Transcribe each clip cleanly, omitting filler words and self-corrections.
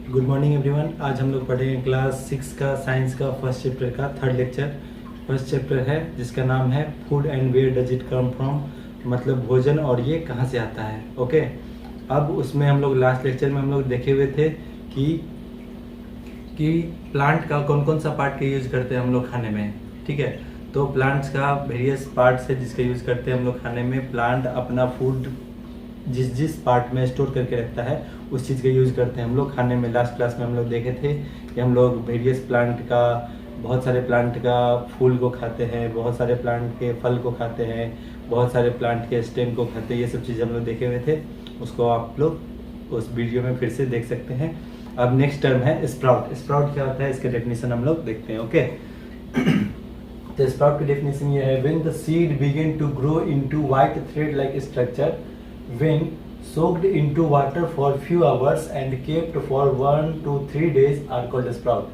Good morning everyone. आज हम लोग पढ़ेंगे क्लास 6 का साइंस का फर्स्ट चैप्टर का थर्ड लेक्चर। फर्स्ट चैप्टर है जिसका नाम है food and where does it come from, मतलब भोजन और ये कहाँ से आता है। ओके, अब उसमें हम लोग लास्ट लेक्चर में हम लोग देखे हुए थे कि प्लांट का कौन कौन सा पार्ट का यूज़ करते हैं हम लोग खाने में। ठीक है, तो प्लांट्स का वेरियस पार्ट्स है जिसका यूज़ करते हैं हम लोग खाने में। प्लांट अपना फूड जिस पार्ट में स्टोर करके रखता है उस चीज़ का यूज़ करते हैं हम लोग खाने में। लास्ट क्लास में हम लोग देखे थे कि हम लोग वेरियस प्लांट का, बहुत सारे प्लांट का फूल को खाते हैं, बहुत सारे प्लांट के फल को खाते हैं, बहुत सारे प्लांट के स्टेम को खाते हैं। ये सब चीज़ हम लोग देखे हुए थे, उसको आप लोग उस वीडियो में फिर से देख सकते हैं। अब नेक्स्ट टर्म है स्प्राउट। स्प्राउट क्या होता है इसका डेफिनेशन हम लोग देखते हैं। ओके, तो स्प्राउट की डेफिनेशन ये है, when the seed begin to grow into white thread like structure when soaked into water for few hours and kept for 1 to 3 days are called sprout।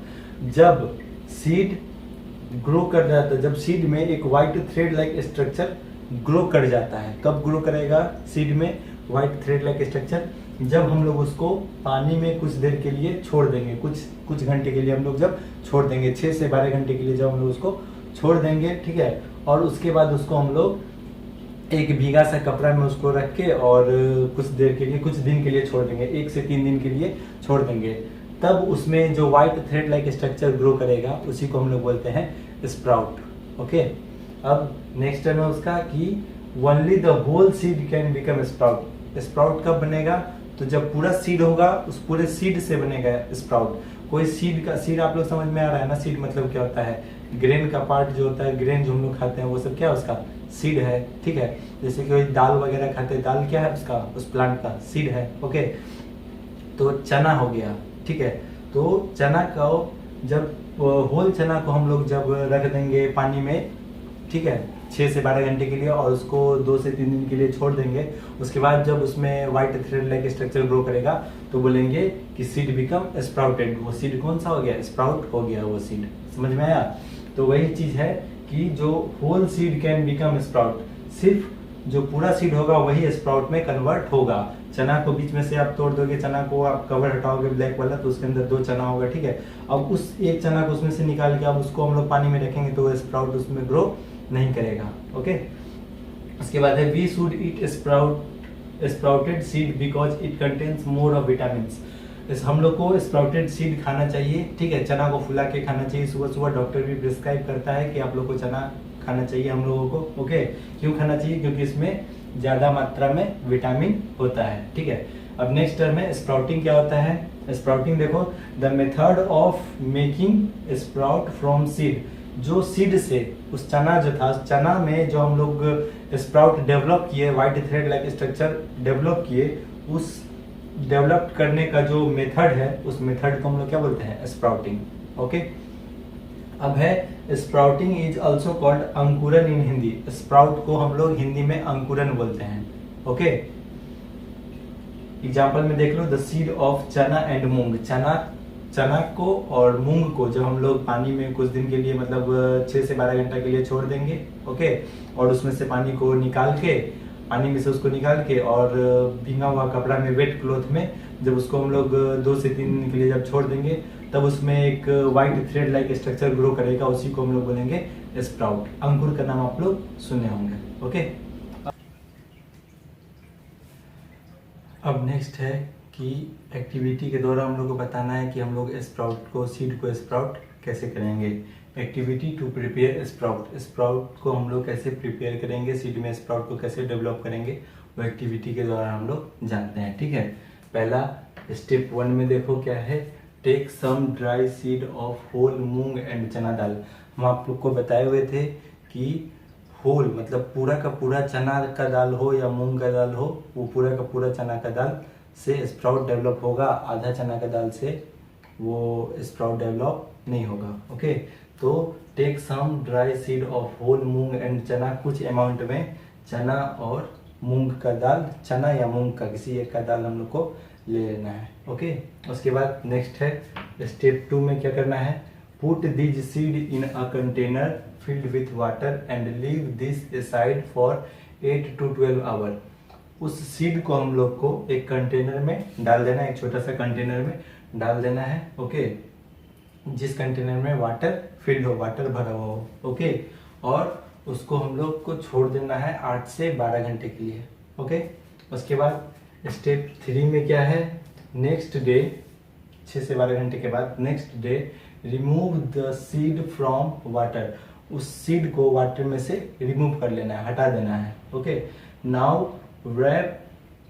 जब सीड ग्रो कर जाता है, जब seed में एक white thread like structure grow कर जाता है, कब ग्रो करेगा सीड में वाइट थ्रेड लाइक स्ट्रक्चर? जब हम लोग उसको पानी में कुछ देर के लिए छोड़ देंगे, कुछ घंटे के लिए हम लोग जब छोड़ देंगे, 6 से 12 घंटे के लिए जब हम लोग उसको छोड़ देंगे, ठीक है, और उसके बाद उसको हम लोग एक भीगा सा कपड़ा में उसको रख के और कुछ देर के लिए, कुछ दिन के लिए छोड़ देंगे, 1 से 3 दिन के लिए छोड़ देंगे, तब उसमें जो white thread like structure grow करेगा उसी को हम लोग बोलते हैं स्प्राउट। ओके, अब नेक्स्ट टर्म है उसका कि only the whole seed can become sprout. Sprout कब बनेगा? तो जब पूरा सीड होगा, उस पूरे सीड से बनेगा स्प्राउट। कोई सीड का, सीड आप लोग समझ में आ रहा है ना, सीड मतलब क्या होता है? ग्रेन का पार्ट जो होता है, ग्रेन जो हम लोग खाते हैं वो सब क्या है उसका? सीड है। ठीक है, जैसे कि कोई दाल वगैरह खाते हैं, दाल क्या है उसका? उस प्लांट का सीड है। ओके, तो चना हो गया, ठीक है, तो चना का जब होल चना को हम लोग जब रख देंगे पानी में, ठीक है, 6 से 12 घंटे के लिए, और उसको 2 से 3 दिन के लिए छोड़ देंगे, उसके बाद जब उसमें white thread like structure grow करेगा तो बोलेंगे कि सीड बिकम स्प्राउटेड। वो सीड कौन सा हो गया? स्प्राउट हो गया वो सीड। समझ में आया? तो वही चीज है कि जो whole seed can become sprout, सिर्फ जो पूरा सीड होगा वही स्प्राउट में कन्वर्ट होगा। चना को बीच में से आप तोड़ दोगे, चना को आप कवर हटाओगे ब्लैक वाला, तो उसके अंदर 2 चना होगा, ठीक है। अब उस एक चना को उसमें से निकाल के अब उसको हम लोग पानी में रखेंगे तो वो स्प्राउट उसमें ग्रो नहीं करेगा। ओके, उसके बाद है we should eat sprouted seed because it contains more of vitamins. हम लोग को स्प्राउटेड सीड खाना चाहिए, ठीक है, चना को फुला के खाना चाहिए सुबह सुबह। डॉक्टर भी प्रिस्क्राइब करता है कि आप लोग को चना खाना चाहिए हम लोगों को। ओके, क्यों खाना चाहिए? क्योंकि इसमें ज़्यादा मात्रा में विटामिन होता है, ठीक है। अब नेक्स्ट टर्म है स्प्राउटिंग। क्या होता है स्प्राउटिंग? देखो, the method of making sprout from seed. जो सीड से उस चना जो था, चना में जो हम लोग स्प्राउट डेवलप किए, white thread like structure develop किए, उस डेवलप करने का जो मेथड है उस मेथड को हम लोग क्या बोलते हैं? स्प्राउटिंग। ओके, अब है स्प्राउटिंग इज ऑल्सो कॉल्ड अंकुरन इन हिंदी। स्प्राउट को हम लोग हिंदी में अंकुरन बोलते हैं। ओके, एग्जाम्पल में देख लो, द सीड ऑफ चना एंड मूंग। चना को और मूंग को जब हम लोग पानी में कुछ दिन के लिए, मतलब 6 से 12 घंटा के लिए छोड़ देंगे, ओके, और उसमें से पानी को निकाल के, पानी में से उसको निकाल के और भींगा हुआ कपड़ा में, वेट क्लॉथ में, जब उसको हम लोग 2 से 3 दिन के लिए जब छोड़ देंगे, तब उसमें एक white thread like structure grow करेगा, उसी को हम लोग बोलेंगे स्प्राउट। अंकुर का नाम आप लोग सुने होंगे। ओके, अब नेक्स्ट है कि एक्टिविटी के द्वारा हम लोग को बताना है कि हम लोग स्प्राउट को, सीड को स्प्राउट कैसे करेंगे। Activity to prepare sprout. Sprout को हम लोग कैसे प्रिपेयर करेंगे, सीड में स्प्राउट को कैसे डेवलप करेंगे, वो एक्टिविटी के द्वारा हम लोग जानते हैं, ठीक है। पहला स्टेप 1 में देखो क्या है, take some dry seed of whole moong and chana dal. हम आप लोग को बताए हुए थे कि होल मतलब पूरा का पूरा चना का दाल हो या मूंग का दाल हो, वो पूरा का पूरा चना का दाल से स्प्राउट डेवलप होगा, आधा चना का दाल से वो स्प्राउट डेवलप नहीं होगा। ओके, तो take some dry seed of whole moong and chana. कुछ अमाउंट में चना और मूंग का दाल, चना या मूंग का किसी एक का दाल हम लोग को ले लेना है। ओके, उसके बाद नेक्स्ट है स्टेप 2 में क्या करना है, put this seed in a container filled with water and leave this aside for 8 to 12 hour. उस सीड को हम लोग को एक कंटेनर में डाल देना, एक छोटा सा कंटेनर में डाल देना है। ओके, जिस कंटेनर में वाटर फिल्ड हो, वाटर भरा हुआ हो। ओके, और उसको हम लोग को छोड़ देना है 8 से 12 घंटे के लिए। ओके, उसके बाद स्टेप 3 में क्या है, नेक्स्ट डे 6 से 12 घंटे के बाद next day remove the seed from water. उस सीड को वाटर में से रिमूव कर लेना है, हटा देना है। Okay, now wrap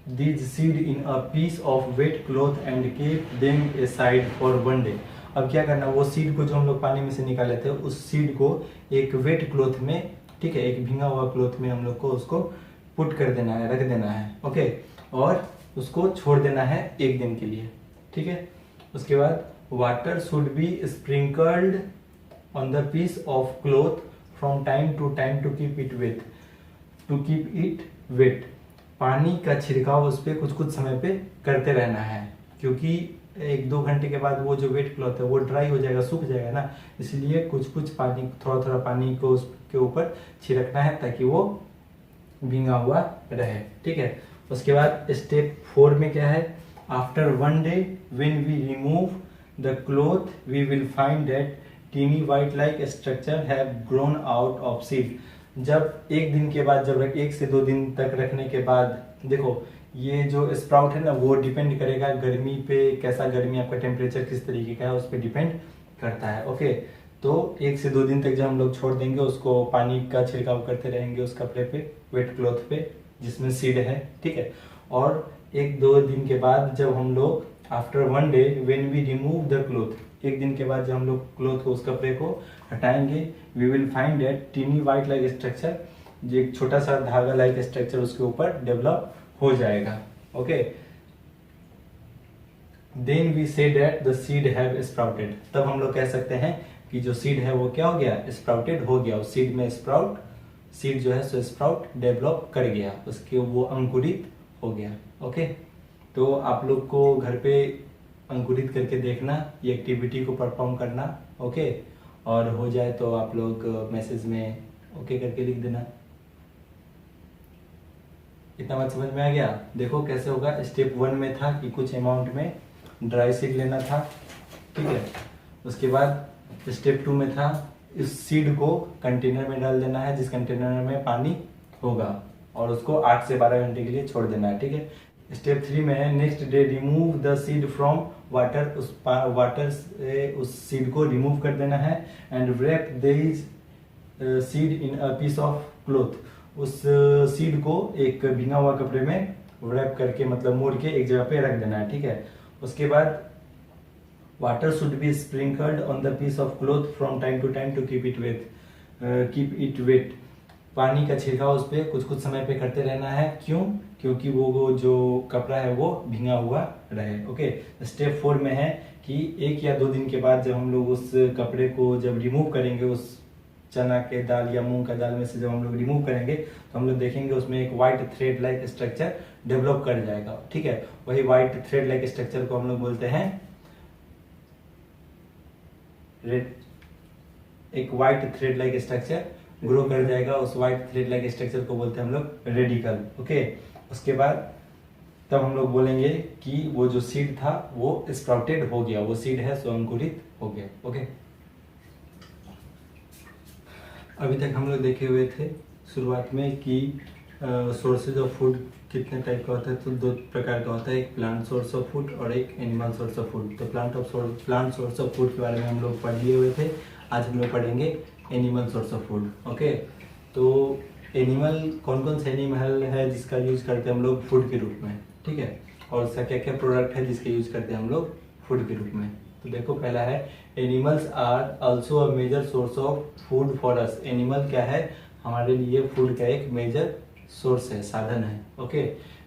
these seed in a piece of wet cloth and keep them aside for 1 day. अब क्या करना, वो सीड को जो हम लोग पानी में से निकाले थे उस सीड को एक वेट क्लॉथ में, ठीक है, एक भींगा हुआ क्लॉथ में हम लोग को उसको पुट कर देना है, रख देना है। ओके, और उसको छोड़ देना है 1 दिन के लिए। ठीक है, उसके बाद water should be sprinkled on the piece of cloth from time to time to keep it wet. पानी का छिड़काव उस पर कुछ कुछ समय पे करते रहना है, क्योंकि 1-2 घंटे के बाद वो जो वेट क्लॉथ है वो ड्राई हो जाएगा, सूख जाएगा ना, इसलिए कुछ कुछ पानी, थोड़ा थोड़ा पानी को उसके ऊपर छिड़कना है ताकि वो भींगा हुआ रहे। ठीक है, उसके बाद स्टेप 4 में क्या है, after 1 day when we remove the cloth we will find that tiny white like structure have grown out of seed. जब 1 दिन के बाद, जब 1 से 2 दिन तक रखने के बाद, देखो ये जो स्प्राउट है ना वो डिपेंड करेगा गर्मी पे, कैसा गर्मी आपका टेम्परेचर किस तरीके का है उस पर डिपेंड करता है। ओके, तो 1 से 2 दिन तक जब हम लोग छोड़ देंगे, उसको पानी का छिड़काव करते रहेंगे उस कपड़े पे, वेट क्लॉथ पे जिसमें सीड है। ठीक है, और 1-2 दिन के बाद जब हम लोग after 1 day when we remove the cloth, 1 दिन के बाद जब हम लोग क्लॉथ को, उस कपड़े को हटाएंगे, we will find that tiny white like structure, जो एक छोटा सा धागा लाइक स्ट्रक्चर उसके ऊपर डेवलप हो जाएगा। Okay, then we see that the seed have sprouted. तब हम लोग कह सकते हैं कि जो सीड है वो क्या हो गया, स्प्राउटेड हो गया। उस सीड में सीड जो है सो स्प्राउट डेवलप कर गया, उसके वो अंकुरित हो गया। ओके, तो आप लोग को घर पे अंकुरित करके देखना, ये एक्टिविटी को परफॉर्म करना। ओके, और हो जाए तो आप लोग मैसेज में ओके करके लिख देना। इतना बात समझ में आ गया। देखो कैसे होगा। स्टेप 1 में था कि कुछ अमाउंट में ड्राई सीड लेना था। ठीक है, उसके बाद स्टेप 2 में था इस सीड को कंटेनर में डाल देना है, जिस कंटेनर में पानी होगा, और उसको 8 से 12 घंटे के लिए छोड़ देना है। ठीक है, स्टेप 3 में है next day remove the seed from water. Water से उस सीड को रिमूव कर देना है and wrap this seed in a piece of cloth. उस सीड को एक भींगा हुआ कपड़े में रैप करके, मतलब मोड़ के एक जगह पे रख देना है। ठीक है, उसके बाद water should be sprinkled on the piece of cloth from time to time to keep it wet. पानी का छिड़काव उस पर कुछ कुछ समय पे करते रहना है। क्यों? क्योंकि वो जो कपड़ा है वो भींगा हुआ रहे। ओके, स्टेप 4 में है कि 1 या 2 दिन के बाद जब हम लोग उस कपड़े को जब रिमूव करेंगे, उस चना के दाल या मूंग का दाल में से जब हम लोग रिमूव करेंगे तो हम लोग देखेंगे उसमें एक white thread like structure develop कर जाएगा। ठीक है, वही व्हाइट थ्रेड लाइक स्ट्रक्चर को हम लोग बोलते हैं रेड। एक white thread like structure grow कर जाएगा, उस व्हाइट थ्रेड लाइक स्ट्रक्चर को बोलते हैं हम लोग रेडिकल। ओके, उसके बाद तब हम लोग बोलेंगे कि वो जो सीड था वो स्प्राउटेड हो गया, वो सीड है सो अंकुरित हो गया। ओके, अभी तक हम लोग देखे हुए थे शुरुआत में कि सोर्सेज ऑफ फूड कितने टाइप का होता है। तो 2 प्रकार का होता है, एक प्लांट सोर्स ऑफ फूड और एक एनिमल सोर्स ऑफ फूड। तो प्लांट सोर्स ऑफ फूड के बारे में हम लोग पढ़ लिए हुए थे। आज हम लोग पढ़ेंगे animal source of food. Okay, तो एनिमल, कौन कौन से एनिमल है जिसका यूज करते हैं हम लोग फूड के रूप में। ठीक है, और उसका क्या क्या प्रोडक्ट है जिसके यूज करते हैं हम लोग फूड के रूप में। तो देखो, पहला है animals are also a major source of food for us. Animal क्या है, हमारे लिए फूड का एक मेजर सोर्स है, साधन है। Okay,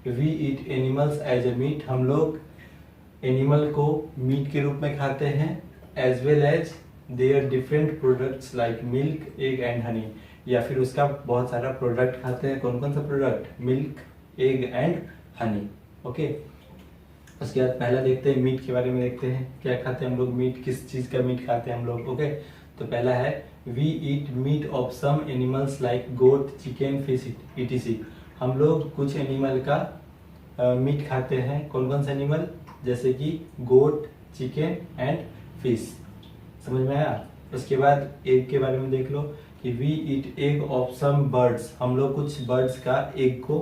we eat animals as a meat. हम लोग एनिमल को मीट के रूप में खाते हैं। As well as there different products like milk, egg and honey. या फिर उसका बहुत सारा प्रोडक्ट खाते हैं। कौन कौन सा product? Milk, egg and Honey. Okay, उसके बाद पहला देखते हैं मीट के बारे में। देखते हैं क्या खाते हैं हम लोग, मीट किस चीज का मीट खाते हैं हम लोग। ओके, तो पहला है we eat meat of some animals like goat, chicken, fish etc। हम लोग कुछ एनिमल का मीट खाते हैं। कौन कौन सा एनिमल? जैसे कि गोट, चिकन एंड फिश। समझ में आया? उसके बाद एग के बारे में देख लो कि we eat egg of some birds, हम लोग कुछ बर्ड्स का एग को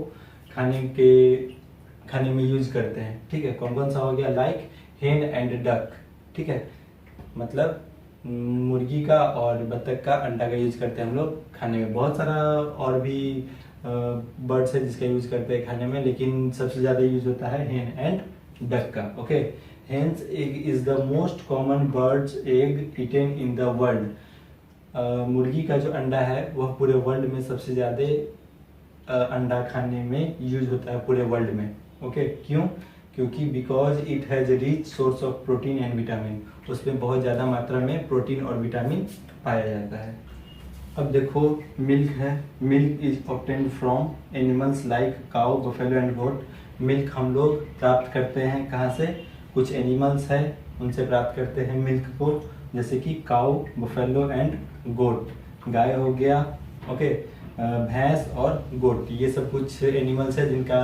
खाने में यूज करते हैं। ठीक है, कौन कौन सा हो गया? लाइक हेन एंड डक। ठीक है, मतलब मुर्गी का और बतख का अंडा का यूज करते हैं हम लोग खाने में। बहुत सारा और भी बर्ड्स है जिसका यूज करते हैं खाने में, लेकिन सबसे ज्यादा यूज होता है हेन एंड डक का। Okay, hen's egg is the most common birds egg eaten in the world. मुर्गी का जो अंडा है वह पूरे वर्ल्ड में सबसे ज्यादा अंडा खाने में यूज होता है पूरे वर्ल्ड में। ओके, क्यों? क्योंकि because it has rich source of protein and vitamin, उसमें बहुत ज़्यादा मात्रा में प्रोटीन और विटामिन पाया जाता है। अब देखो मिल्क है, milk is obtained from animals like cow, buffalo and goat. Milk हम लोग प्राप्त करते हैं कहाँ से? कुछ एनिमल्स है उनसे प्राप्त करते हैं मिल्क को, जैसे कि काउ, बफेलो एंड गोट। गाय हो गया, ओके, भैंस और गोट, ये सब कुछ एनिमल्स है जिनका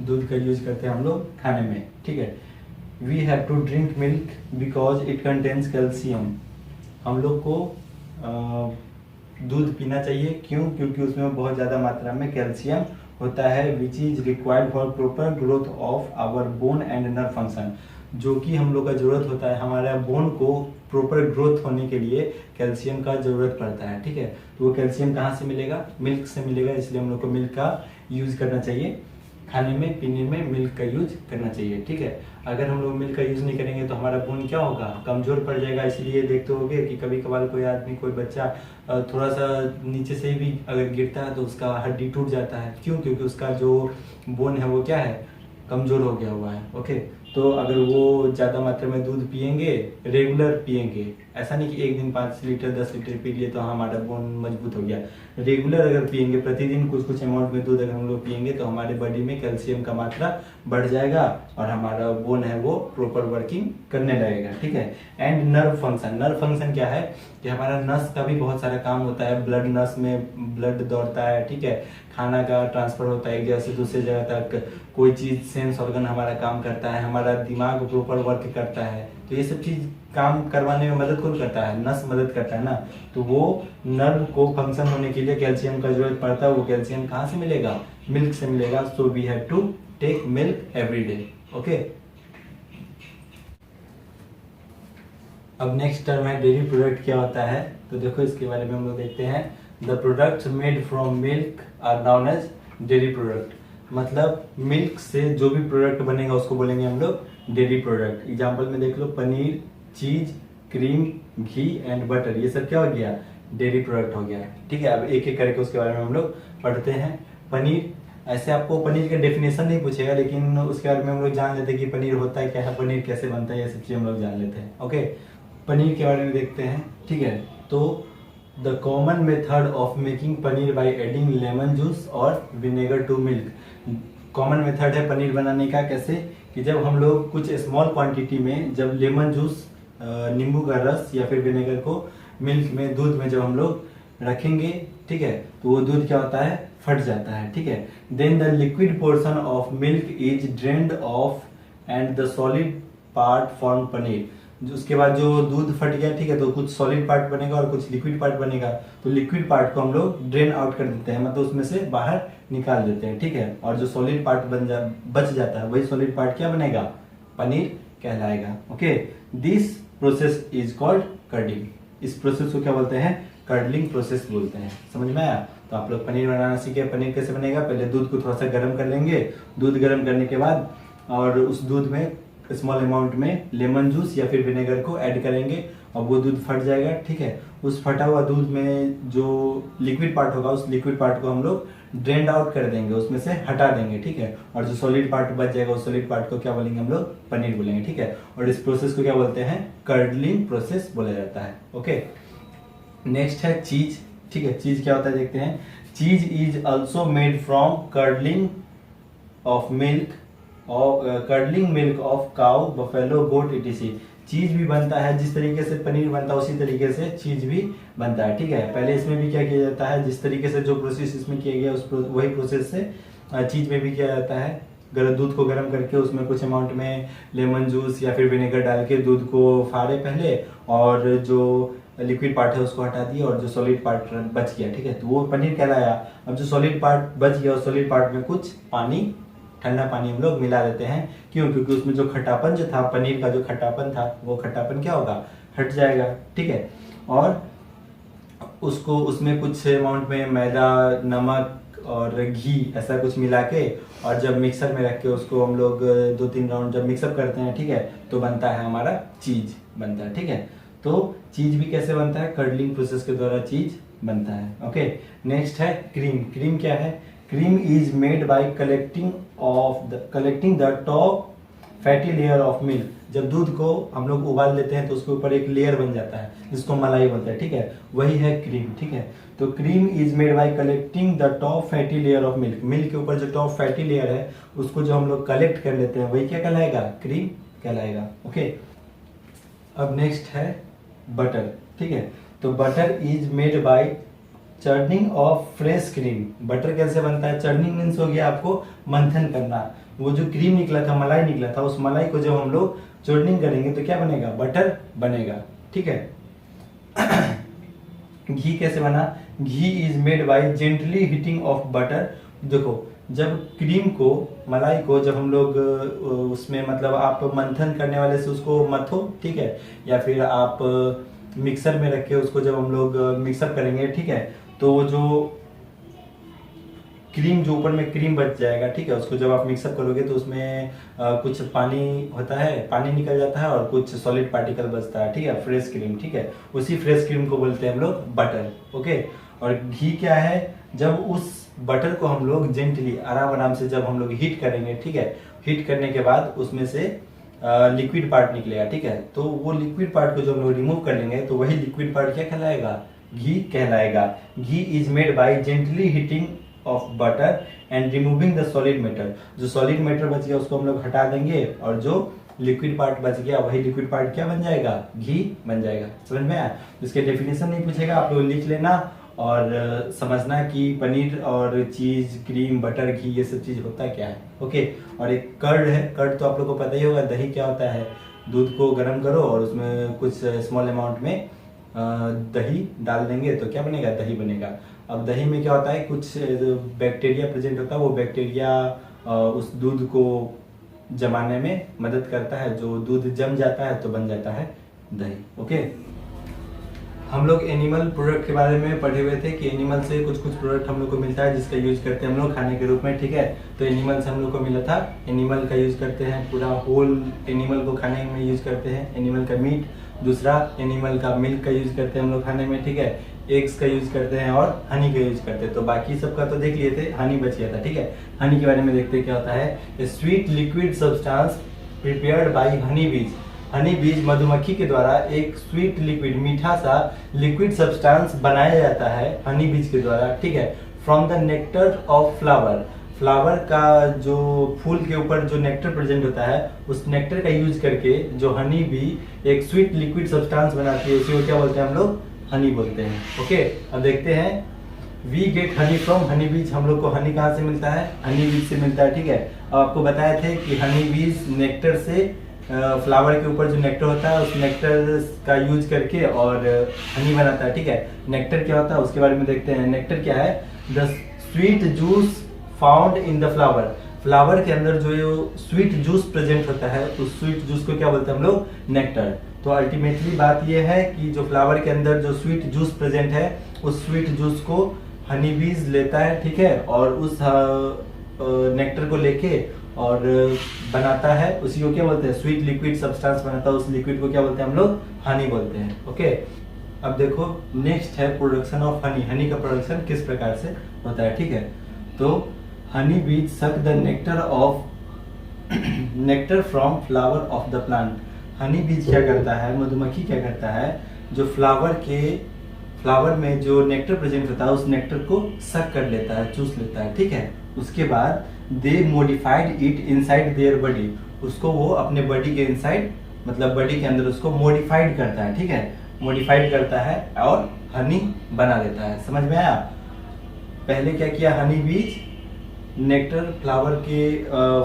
दूध का यूज करते हैं हम लोग खाने में। ठीक है, we have to drink milk because it contains calcium. हम लोग को दूध पीना चाहिए, क्यों? क्योंकि उसमें बहुत ज़्यादा मात्रा में कैल्शियम होता है, which is required for proper growth of our bone and nerve function. जो कि हम लोग का जरूरत होता है हमारा बोन को प्रॉपर ग्रोथ होने के लिए कैल्शियम का जरूरत पड़ता है। ठीक है, तो वो कैल्शियम कहाँ से मिलेगा? मिल्क से मिलेगा, इसलिए हम लोग को मिल्क का यूज करना चाहिए खाने में, पीने में मिल्क का यूज करना चाहिए। ठीक है, अगर हम लोग मिल्क का यूज नहीं करेंगे तो हमारा बोन क्या होगा? कमजोर पड़ जाएगा। इसलिए देखते होगे कि कभी कभार कोई आदमी, कोई बच्चा थोड़ा सा नीचे से भी अगर गिरता है तो उसका हड्डी टूट जाता है। क्यों? क्योंकि उसका जो बोन है वो क्या है? कमजोर हो गया हुआ है। ओके, तो अगर वो ज़्यादा मात्रा में दूध पिएंगे, रेगुलर पिएंगे, ऐसा नहीं कि एक दिन 5 लीटर 10 लीटर पी लिए तो हमारा बोन मजबूत हो गया। रेगुलर अगर पिएंगे, प्रतिदिन कुछ कुछ अमाउंट में दूध अगर हम लोग पिएंगे तो हमारे बॉडी में कैल्शियम का मात्रा बढ़ जाएगा और हमारा बोन है वो प्रॉपर वर्किंग करने लगेगा। ठीक है, and nerve function, nerve function क्या है कि हमारा नस का भी बहुत सारा काम होता है। ब्लड, नस में ब्लड दौड़ता है। ठीक है, खाना का ट्रांसफर होता है एक जगह से दूसरे जगह तक, कोई चीज सेंस ऑर्गन हमारा काम करता है, हमारा दिमाग प्रॉपर वर्क करता है। तो ये सब चीज काम करवाने में मदद कौन करता है? नस मदद करता है ना। तो वो नर्व को फंक्शन होने के लिए कैल्शियम का जरूरत पड़ता है। वो कैल्शियम कहाँ से मिलेगा? मिल्क से मिलेगा। So we have to take milk every day. Okay, अब नेक्स्ट टर्म है डेयरी प्रोडक्ट। क्या होता है? तो देखो इसके बारे में हम लोग देखते हैं। The products made from milk are known as dairy product. मतलब मिल्क से जो भी प्रोडक्ट बनेगा उसको बोलेंगे हम लोग डेयरी प्रोडक्ट। एग्जाम्पल में देख लो, पनीर, चीज, क्रीम, घी एंड बटर, ये सब क्या हो गया? डेयरी प्रोडक्ट हो गया। ठीक है, अब एक एक करके उसके बारे में हम लोग पढ़ते हैं। पनीर, ऐसे आपको पनीर का डेफिनेशन नहीं पूछेगा, लेकिन उसके बारे में हम लोग जान लेते हैं कि पनीर होता है क्या है, पनीर कैसे बनता है, ये सब चीज़ हम लोग जान लेते हैं। ओके, पनीर के बारे में देखते हैं। ठीक है, तो the common method of making paneer by adding lemon juice और vinegar to milk. Common method है पनीर बनाने का। कैसे? कि जब हम लोग कुछ स्मॉल क्वांटिटी में जब लेमन जूस, नींबू का रस या फिर विनेगर को मिल्क में, दूध में जब हम लोग रखेंगे, ठीक है, तो वो दूध क्या होता है? फट जाता है। ठीक है, then the liquid portion of milk is drained off and the solid part form paneer. उसके बाद जो दूध फट गया, ठीक है, तो कुछ सॉलिड पार्ट बनेगा और कुछ लिक्विड पार्ट बनेगा। तो लिक्विड पार्ट को हम लोग ड्रेन आउट कर देते हैं, मतलब उसमें से बाहर निकाल देते हैं। ठीक है, और जो सॉलिड पार्ट बच जाता है, वही सॉलिड पार्ट क्या बनेगा? पनीर कहलाएगा। Okay, this process is called curdling. इस प्रोसेस को क्या बोलते हैं? कर्डलिंग प्रोसेस बोलते हैं। समझ में आया? तो आप लोग पनीर बनाना सीखे। पनीर कैसे बनेगा? पहले दूध को थोड़ा सा गर्म कर लेंगे। दूध गर्म करने के बाद और उस दूध में स्मॉल अमाउंट में लेमन जूस या फिर विनेगर को ऐड करेंगे और वो दूध फट जाएगा। ठीक है, उस फटा हुआ दूध में जो लिक्विड पार्ट होगा, उस लिक्विड पार्ट को हम लोग ड्रेन आउट कर देंगे, उसमें से हटा देंगे। ठीक है, और जो सॉलिड पार्ट बच जाएगा उस सॉलिड पार्ट को क्या बोलेंगे हम लोग? पनीर बोलेंगे। ठीक है, और इस प्रोसेस को क्या बोलते हैं? कर्डलिंग प्रोसेस बोला जाता है। ओके, नेक्स्ट है चीज। ठीक है, चीज क्या होता है देखते हैं। Cheese is also made from curdling of milk और curdling milk of cow, buffalo, goat ETC. Cheese भी बनता है जिस तरीके से पनीर बनता है उसी तरीके से चीज भी बनता है। ठीक है, पहले इसमें भी क्या किया जाता है? जिस तरीके से जो प्रोसेस इसमें किया गया उस वही प्रोसेस से चीज में भी किया जाता है। दूध को गर्म करके उसमें कुछ अमाउंट में लेमन जूस या फिर विनेगर डाल के दूध को फाड़े पहले, और जो लिक्विड पार्ट है उसको हटा दिया और जो सॉलिड पार्ट बच गया, ठीक है, तो वो पनीर कहलाया। अब जो सॉलिड पार्ट बच गया उस सॉलिड पार्ट में कुछ पानी, ठंडा पानी हम लोग मिला देते हैं। क्यों? क्योंकि उसमें जो खट्टापन जो था, पनीर का जो खट्टापन था, वो खट्टापन क्या होगा, हट जाएगा, ठीक है। और उसको उसमें कुछ अमाउंट में मैदा, नमक और घी ऐसा कुछ मिला के, और जब मिक्सर में रख के उसको हम लोग 2-3 राउंड जब मिक्सअप करते हैं, ठीक है, तो बनता है हमारा चीज बनता है, ठीक है। तो चीज भी कैसे बनता है, कर्डलिंग प्रोसेस के द्वारा चीज बनता है। ओके, नेक्स्ट है क्रीम। क्रीम क्या है? Cream is made bye collecting the top fatty layer of milk. जब दूध को हम लोग उबाल लेते हैं तो उसके ऊपर एक लेयर बन जाता है जिसको मलाई बोलते हैं, ठीक है, वही है क्रीम, ठीक है। तो cream is made bye collecting the top fatty layer of milk. Milk के ऊपर जो टॉप फैटी लेयर है उसको जो हम लोग कलेक्ट कर लेते हैं वही क्या कहलाएगा, क्रीम कहलाएगा। ओके, अब नेक्स्ट है बटर, ठीक है। तो butter is made bye churning of fresh cream. Butter कैसे बनता है? चर्निंग मीन्स हो गया आपको मंथन करना। वो जो क्रीम निकला था, मलाई निकला था, उस मलाई को जब हम लोग चर्निंग करेंगे तो क्या बनेगा, बटर बनेगा, ठीक है। घी कैसे बना? Ghee is made by gently heating of butter. देखो, जब क्रीम को, मलाई को जब हम लोग उसमें मतलब आप मंथन करने वाले से उसको मथो, ठीक है, या फिर आप मिक्सर में रख के उसको जब हम लोग मिक्सअप करेंगे, ठीक है, तो वो जो क्रीम, जो ऊपर में क्रीम बच जाएगा, ठीक है, उसको जब आप मिक्सअप करोगे तो उसमें कुछ पानी होता है, पानी निकल जाता है और कुछ सॉलिड पार्टिकल बचता है, ठीक है, फ्रेश क्रीम, ठीक है। उसी फ्रेश क्रीम को बोलते हैं हम लोग बटर। ओके, और घी क्या है? जब उस बटर को हम लोग जेंटली, आराम आराम से जब हम लोग हीट करेंगे, ठीक है, हीट करने के बाद उसमें से लिक्विड पार्ट निकलेगा, ठीक है, तो वो लिक्विड पार्ट को जो हम लोग रिमूव कर लेंगे तो वही लिक्विड पार्ट क्या कहलाएगा, घी कहलाएगा। Ghee is made by gently heating of butter and removing the solid matter. जो सॉलिड मैटर बच गया उसको हम लोग हटा देंगे और जो लिक्विड पार्ट बच गया वही लिक्विड पार्ट क्या बन जाएगा, घी बन जाएगा। समझ में आया? इसके डेफिनेशन नहीं पूछेगा, आप लोग लिख लेना और समझना कि पनीर और चीज, क्रीम, बटर, घी ये सब चीज होता क्या है। ओके, और एक कर्ड है। कर्ड तो आप लोग को पता ही होगा, दही क्या होता है, दूध को गर्म करो और उसमें कुछ स्मॉल अमाउंट में दही डाल देंगे तो क्या बनेगा, दही बनेगा। अब दही में क्या होता है, कुछ बैक्टीरिया प्रेजेंट होता है, वो बैक्टीरिया उस दूध को जमाने में मदद करता है, जो दूध जम जाता है तो बन जाता है दही। ओके, हम लोग एनिमल प्रोडक्ट के बारे में पढ़े हुए थे कि एनिमल से कुछ कुछ प्रोडक्ट हम लोग को मिलता है जिसका यूज करते हैं हम लोग खाने के रूप में, ठीक है। तो एनिमल से हम लोग को मिला था, एनिमल का यूज करते हैं, पूरा होल एनिमल को खाने में यूज करते हैं, एनिमल का मीट। दूसरा, एनिमल का मिल्क का यूज करते हैं हम लोग खाने में, ठीक है। एग्स का यूज करते हैं और हनी का यूज करते हैं। तो बाकी सबका तो देख लिए थे, हनी बच गया था, ठीक है। हनी के बारे में देखते हैं क्या होता है। Sweet liquid substance prepared by Honey बीज। हनी बीज मधुमक्खी के द्वारा एक स्वीट लिक्विड, मीठा सा लिक्विड सब्सटेंस बनाया जाता है हनी बीज के द्वारा, ठीक है, from the nectar of flower. Flower का जो फूल के ऊपर जो नेक्टर प्रेजेंट होता है उस नेक्टर का यूज करके जो हनी बी एक स्वीट लिक्विड सब्सटेंस बनाती है उसी को क्या बोलते हैं हम लोग, हनी बोलते हैं। ओके, अब देखते हैं, we get honey from honey bees. हम लोग को हनी कहाँ से मिलता है, हनी बीज से मिलता है, ठीक है। अब आपको बताए थे कि हनी बीज नेक्टर से, फ्लावर के ऊपर जो नेक्टर होता है उस नेक्टर का यूज करके और हनी बनाता है, ठीक है। नेक्टर क्या होता है उसके बारे में देखते हैं। नेक्टर क्या है, the sweet juice found in the flower. Flower के अंदर जो स्वीट जूस प्रेजेंट होता है उस स्वीट जूस को क्या बोलते हैं हम लोग, नेक्टर। तो अल्टीमेटली बात यह है कि जो फ्लावर के अंदर जो स्वीट जूस प्रेजेंट है उस स्वीट जूस को हनी बीज लेता है, ठीक है, और उस नेक्टर को लेके और बनाता है, उसी को क्या बोलते हैं, स्वीट लिक्विड सब्सटेंस बनाता है, उस लिक्विड को क्या बोलते हैं हम लोग, हनी बोलते हैं। ओके, अब देखो नेक्स्ट है प्रोडक्शन ऑफ हनी। हनी का प्रोडक्शन किस प्रकार से होता है, ठीक है। तो हनी बीज suck the nectar from flower of the plant. Honey बीज क्या करता है, मधुमक्खी क्या करता है, जो फ्लावर में जो नेक्टर प्रेजेंट होता है उस नेक्टर को सक कर लेता है, चूस लेता है, ठीक है। उसके बाद they modified it inside their body. उसको वो अपने बॉडी के इनसाइड, मतलब बॉडी के अंदर उसको मॉडिफाइड करता है, ठीक है, मॉडिफाइड करता है और हनी बना देता है। समझ में आया? पहले क्या किया, हनी बीज नेक्टर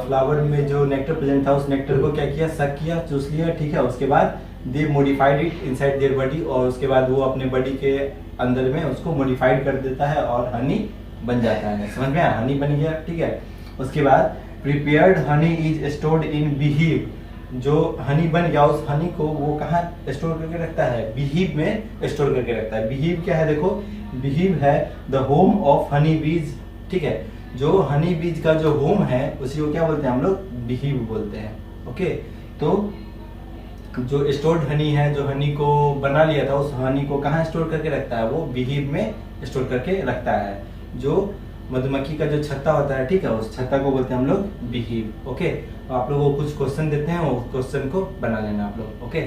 फ्लावर में जो नेक्टर प्रेजेंट था उस नेक्टर को क्या किया, सक किया, चूस लिया, ठीक है। उसके बाद they modified it inside their body, और उसके बाद वो अपने बॉडी के अंदर में उसको मॉडिफाइड कर देता है और हनी बन जाता है। समझ में आया, हनी बन गया, ठीक है। उसके बाद prepared honey is stored in beehive, जो हनी बन गया उस हनी को वो कहाँ स्टोर करके रखता है, बीहिव में स्टोर करके रखता है। बीहिव क्या है, देखो बीहिव है द होम ऑफ हनी बीज, ठीक है। जो हनी बीज का जो होम है उसी को क्या बोलते हैं हम लोग, बीहिव बोलते हैं। ओके, तो जो स्टोर्ड हनी है, जो हनी को बना लिया था उस हनी को कहाँ स्टोर करके रखता है, वो बीहिव में स्टोर करके रखता है। जो मधुमक्खी का जो छत्ता होता है, ठीक है, उस छत्ता को बोलते हैं हम लोग बीहिव। ओके, तो आप लोगों को कुछ क्वेश्चन देते हैं, वो क्वेश्चन को बना लेना आप लोग। ओके।